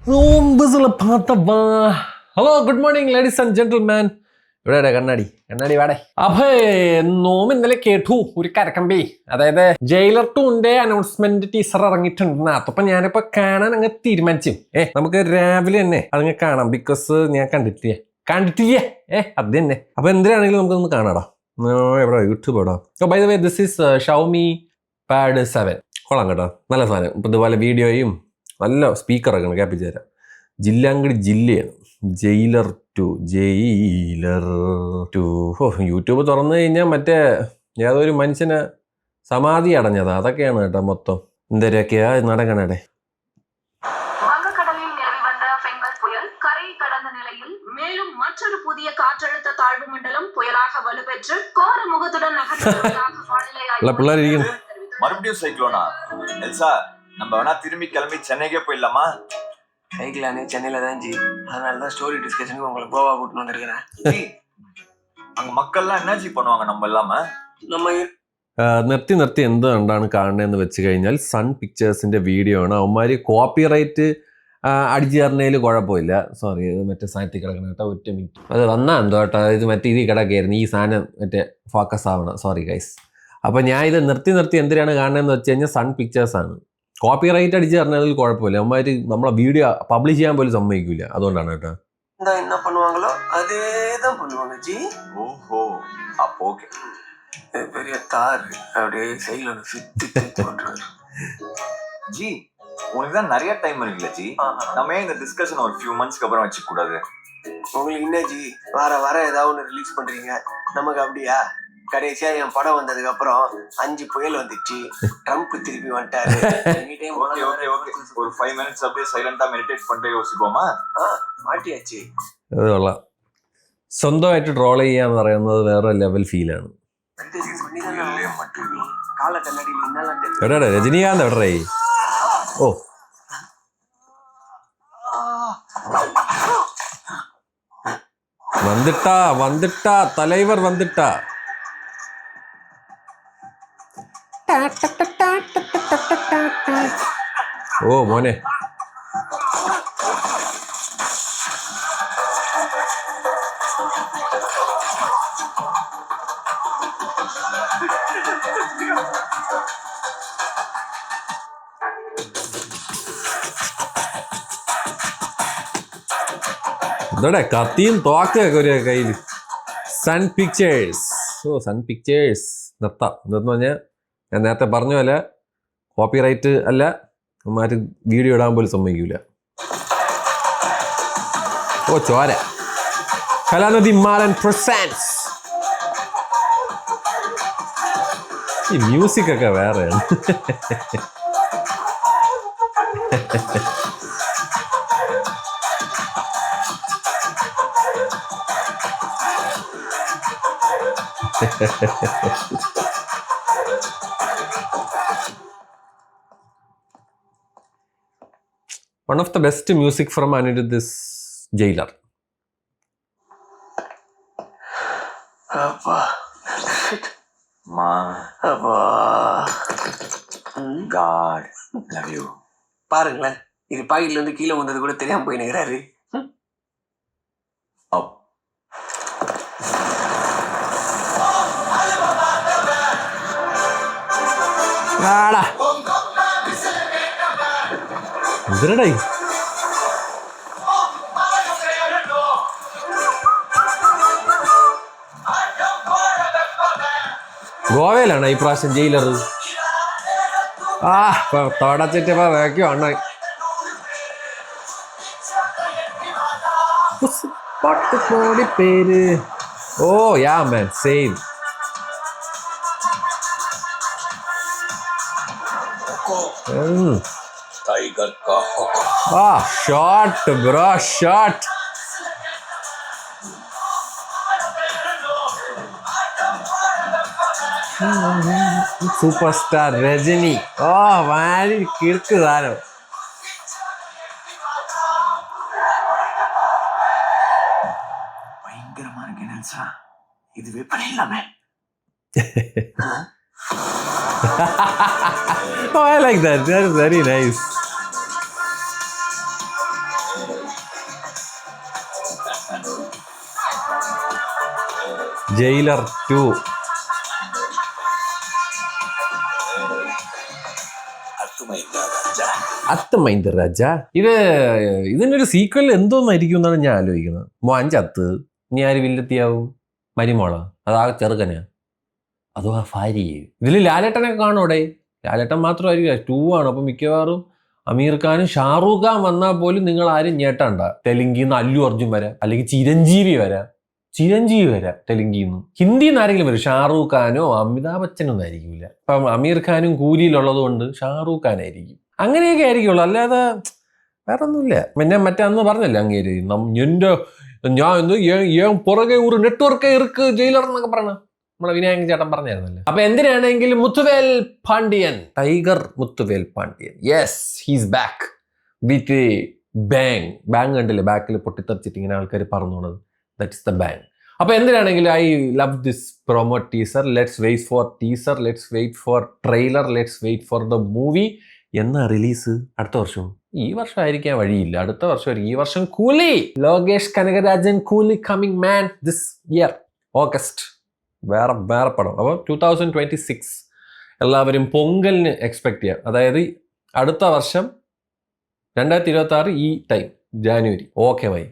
Hello good morning ladies and gentleman. ഇവിടെ കണ്ണാടി വാടേ. അപ്പൊ നോം ഇന്നലെ കേട്ടു ഒരു കരക്കമ്പി, അതായത് ജയിലർ 2ന്റെ അനൗൺസ്മെന്റ് ടീസർ ഇറങ്ങിയിട്ടുണ്ട്. അപ്പൊ ഞാനിപ്പോ കാണാൻ അങ്ങ് തീരുമാനിച്ചു. നമുക്ക് രാവിലെ തന്നെ അതങ്ങ് കാണാം. ബിക്കോസ് ഞാൻ കണ്ടിട്ടില്ലേ അത് തന്നെ. അപ്പൊ എന്തിനാണെങ്കിലും നമുക്കൊന്ന് കാണാടാ. എവിടെ യൂട്യൂബ് എവിടെ. By the way this is Xiaomi pad 7. കൊള്ളാം കേട്ടോ, നല്ല സാധനം. ഇപ്പൊ ഇതുപോലെ വീഡിയോയും നല്ല സ്പീക്കറൊക്കെ കേൾപ്പിച്ചു തരാം. ജില്ലാങ്കടി ജില്ലയാണ്. ജയിലർ 2. യൂട്യൂബ് തുറന്നു കഴിഞ്ഞാൽ മറ്റേ ഏതൊരു മനുഷ്യനെ സമാധി അടഞ്ഞതാ, അതൊക്കെയാണ് കേട്ടോ മൊത്തം. എന്തൊക്കെയാ നടക്കണേ. வங்கக்கடலில் நிலவி வந்த பெங்கல் புயல் கரையை கடந்த நிலையில் மேலும் மற்றொரு புதிய காற்றழுத்த தாழ்வு மண்டலம் புயலாக வலுப்பெற்று கோர முகத்துடன் நகர்ந்துள்ளதாக வானிலை ஆய்வு மறுபடியும் சைக்ளோனா? எல்சா, நம்ம வேணா திரும்பி கிளம்பி சென்னைக்கே போயிடலாமா? சைக்கிளானே சென்னையில தான் ஜி, அதனாலதான் ஸ்டோரி டிஸ்கஷனுக்கு உங்களை கோவா கூட்டிட்டு வந்திருக்கிறேன். அங்க மக்கள்லாம் என்ன ஜி பண்ணுவாங்க நம்ம இல்லாம? நம்ம നിർത്തി എന്ത് കണ്ടാണ് കാണുന്നതെന്ന് വെച്ച് കഴിഞ്ഞാൽ സൺ പിക്ചേഴ്സിന്റെ വീഡിയോ ആണ്. അവന്മാര് കോപ്പിറൈറ്റ് അടിച്ചു തരുന്നതിൽ കുഴപ്പമില്ല. സോറി, ഇത് മറ്റേ സാധനത്തിൽ കിടക്കണം കേട്ടോ. ഒറ്റ മിനിറ്റ് അത് വന്നാ എന്തോ കേട്ടോ. ഇത് മറ്റേ ഇതിൽ കിടക്കായിരുന്നു, ഈ സാധനം മറ്റേ ഫോക്കസ് ആവണം. Sorry guys. അപ്പം ഞാൻ ഇത് നിർത്തി എന്തിനാണ് കാണുന്നതെന്ന് വെച്ച് കഴിഞ്ഞാൽ സൺ പിക്ചേഴ്സാണ്. കോപ്പിറൈറ്റ് അടിച്ചു തരുന്നതിൽ കുഴപ്പമില്ല. അവന്മാർ നമ്മളെ വീഡിയോ പബ്ലിഷ് ചെയ്യാൻ പോലും സമ്മതിക്കില്ല. അതുകൊണ്ടാണ് കേട്ടോ. என்ன பண்ணுவாங்களோ அதேதான் பண்ணுவாங்க ஜி. ஓஹோ, அப்போ ஓகே. பெரிய தார் அப்படியே சைக்கிள் சுத்தி போட்டுருவாரு. ஜி, உங்களுக்கு தான் நிறைய டைம் இருக்குல்ல ஜி, நம்ம ஏன் இந்த டிஸ்கஷன் ஒரு ஃபியூ மந்த்ஸ்க்கு அப்புறம் வச்சுக்க கூடாது? உங்களுக்கு என்ன ஜி, வர ஏதாவது ஒன்று ரிலீஸ் பண்றீங்க, நமக்கு அப்படியா? கடைசியா என் படம் வந்ததுக்கு அப்புறம் 5 புயல் வந்துச்சு, ட்ரம்ப் திருப்பி வந்துட்டாரு. ஒரு 5 minutes அப்படியே சைலண்டா மெடிடேட் பண்ணிட்டு யோசிப்போமா? മാറ്റിയാച്ചി. അത് കൊള്ളാം. സ്വന്തമായിട്ട് ട്രോൾ ചെയ്യാന്ന് പറയുന്നത് വേറെ ലെവൽ ഫീലാണ്. கால கண்ணாடியில் என்னெல்லாம் தெரியும்? എവിടെ രജനീകാന്ത് എവിടെ? ഓ, வந்துட்டா தலைவர் வந்துட்டா. ഓ മോനെ, ഇതോടെ കത്തിയും തോക്കൊക്കെ ഒരു കയ്യിൽ. Sun pictures. സൺ പിക്ചേഴ്സ് നിർത്താം. എന്തെന്ന് പറഞ്ഞാൽ ഞാൻ നേരത്തെ പറഞ്ഞ പോലെ കോപ്പിറൈറ്റ് അല്ല, അവന്മാര് വീഡിയോ ഇടാൻ പോലും സമ്മതിക്കൂല. ഓ ചോര. കലാനിധി മാലൻ പ്രസൻസ്. ഈ മ്യൂസിക് ഒക്കെ വേറെയാണ്. One of the best music from Anirudh is Jailer. அப்பா மா, அப்பா, God love you. பாருங்களேன், இது பாக்கெட்ல இருந்து கீழே வந்தது கூட தெரியாம போய் நிக்கிறாரு. എന്തിനടേ ഗോവയിലാണ് ഈ പ്രാവശ്യം ജയിലർ. തുടച്ചിട്ടിപ്പോ വേക്കോ അണ്ണ. പട്ടുകോടി പേര്. ഓ യാ മാൻ, സെയിം. टाइगर का हुक्म. Shot bro, shot. Super star Rajini. ഓ വാരി കിഴക്ക് താരം. பயங்கரமா இருக்கு நெல்சா, இதுவே பண்ணிடலாமே. Oh, I like that. That is very nice. Jailer 2. അത്തമൈന്ദ രാജ. ഇതിനൊരു സീക്വൽ എന്തോന്നായിരിക്കും എന്നാണ് ഞാൻ ആലോചിക്കുന്നത്. മോൻ ചത്ത് ഇനി ആര് വില്ലത്തിയാവും? മരിമോള? അതാ ചെറുക്കനാ? അതോ ആ ഭാര്യയെ? ഇതിൽ ലാലേട്ടനൊക്കെ കാണോടെ. ലാലേട്ടൻ മാത്രമായിരിക്കും 2 ആണ്. അപ്പം മിക്കവാറും അമീർ ഖാനും ഷാറൂഖ് ഖാൻ വന്നാൽ പോലും നിങ്ങൾ ആരും ഞേട്ടണ്ട. തെലുങ്കിന്ന് അല്ലു അർജുൻ വരാം, അല്ലെങ്കിൽ ചിരഞ്ജീവി വരാം തെലുങ്കിന്ന്. ഹിന്ദിന്ന് ആരെങ്കിലും വരും. ഷാറൂഖ് ഖാനോ അമിതാഭ് ബച്ചനോ ഒന്നും ആയിരിക്കില്ല. ഇപ്പം അമീർ ഖാനും കൂലിയിലുള്ളത് കൊണ്ട് ഷാറൂഖ് ഖാൻ ആയിരിക്കും. അങ്ങനെയൊക്കെ ആയിരിക്കുള്ളൂ, അല്ലാതെ വേറെ ഒന്നുമില്ല. പിന്നെ മറ്റന്ന് പറഞ്ഞല്ലേ അങ്ങേര് ഞാൻ പുറകെ ഒരു നെറ്റ്വർക്ക് ഇருக்கு ജയിലർ എന്നൊക്കെ പറഞ്ഞ നമ്മളെ വിനായകൻ ചേട്ടൻ പറഞ്ഞായിരുന്നല്ലോ. അപ്പൊ എന്തിനാണെങ്കിലും Muthuvel Pandian, tiger Muthuvel Pandian, yes he's back with bang കണ്ടില്ലേ? ബാക്കിൽ പൊട്ടിത്തെറിച്ചിട്ട് ഇങ്ങനെ ആൾക്കാർ പറഞ്ഞോണത്, ദാറ്റ് ഇസ് ദ ബാങ്. അപ്പൊ എന്തിനാണെങ്കിലും I love this promo teaser. Let's wait for teaser, let's wait for trailer, let's wait for the movie. എന്നാ റിലീസ്? അടുത്ത വർഷം? ഈ വർഷം ആയിരിക്കാൻ വഴിയില്ല, അടുത്ത വർഷം. ഈ വർഷം കൂലി, ലോകേഷ് കനകരാജൻ കൂലി coming man this year August. വേറെ പടം. അപ്പോൾ 2026 എല്ലാവരും പൊങ്കലിന് എക്സ്പെക്ട് ചെയ്യാം. അതായത് അടുത്ത വർഷം 2026 ഈ ടൈം ജാനുവരി. Okay bye.